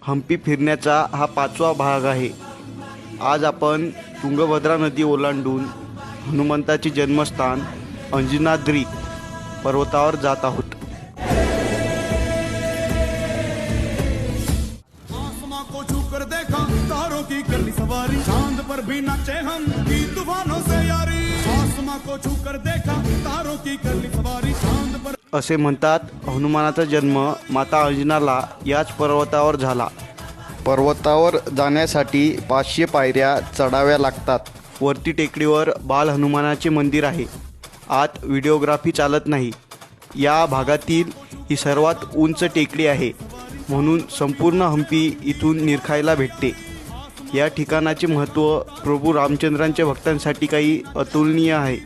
हंपी फिरण्याचा हा 5वा भाग आहे। आज आपण तुंगभद्रा नदी ओलांडून हनुमंताचे जन्मस्थान अंजनाद्री पर्वतावर जात आहोत। आसमां को छूकर देखा तारों की करनी सवारी, चांद पर भी नाचे हम की तूफानों से यारी। आसमां को छूकर देखा तारों की करनी सवारी, चांद पर असे म्हणतात हनुमानाचा जन्म माता अंजनाला याच पर्वतावर झाला। पर्वतावर जाण्यासाठी 500 पायऱ्या चढाव्या लागतात। वरती टेकडीवर बाल हनुमानाचे मंदिर आहे। आत व्हिडिओग्राफी चालत नाही। या भागातील ही सर्वात उंच टेकडी आहे, म्हणून संपूर्ण हंपी इथून निरखायला भेटते। या ठिकाणाचे महत्त्व प्रभू रामचंद्रांच्या भक्तांसाठी काही अतुलनीय आहे।